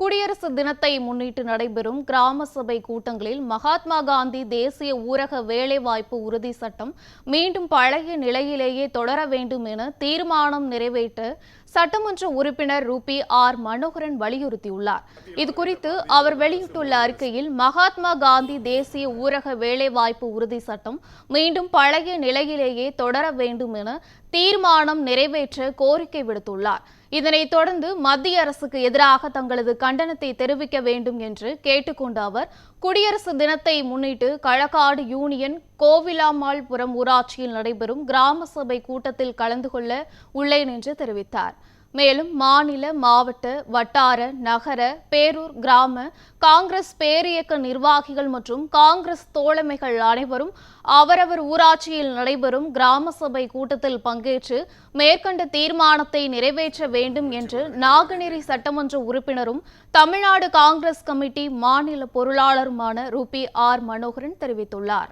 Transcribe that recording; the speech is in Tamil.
குடியரசு தினத்தை முன்னிட்டு நடைபெறும் கிராம சபை கூட்டங்களில் மகாத்மா காந்தி தேசிய ஊரக வேலைவாய்ப்பு உறுதி சட்டம் மீண்டும் பழைய நிலையிலேயே தொடர வேண்டும் என தீர்மானம் நிறைவேற்ற சட்டமன்ற உறுப்பினர் ரூபி ஆர் மனோகரன் வலியுறுத்தியுள்ளார். இதுகுறித்து அவர் வெளியிட்டுள்ள அறிக்கையில், மகாத்மா காந்தி தேசிய ஊரக வேலைவாய்ப்பு உறுதி சட்டம் மீண்டும் பழைய நிலையிலேயே தொடர வேண்டும் என தீர்மானம் நிறைவேற்ற கோரிக்கை விடுத்துள்ளார். இதனைத் தொடர்ந்து மத்திய அரசுக்கு எதிராக தங்களது கண்டனத்தை தெரிவிக்க வேண்டும் என்று கேட்டுக்கொண்ட அவர், குடியரசு தினத்தை முன்னிட்டு களக்காடு யூனியன் கோவிலாமாள்புரம் ஊராட்சியில் நடைபெறும் கிராம சபை கூட்டத்தில் கலந்து கொள்ள உள்ளேன் என்று தெரிவித்தார். மேலும் மாநில, மாவட்ட, வட்டார, நகர, பேரூர், கிராம காங்கிரஸ் பேரியக்க நிர்வாகிகள் மற்றும் காங்கிரஸ் தோழமைகள் அனைவரும் அவரவர் ஊராட்சியில் நடைபெறும் கிராம சபை கூட்டத்தில் பங்கேற்று மேற்கண்ட தீர்மானத்தை நிறைவேற்ற வேண்டும் என்று நாங்குநேரி சட்டமன்ற உறுப்பினரும் தமிழ்நாடு காங்கிரஸ் கமிட்டி மாநில பொருளாளருமான ரூபி ஆர் மனோகரன் தெரிவித்துள்ளார்.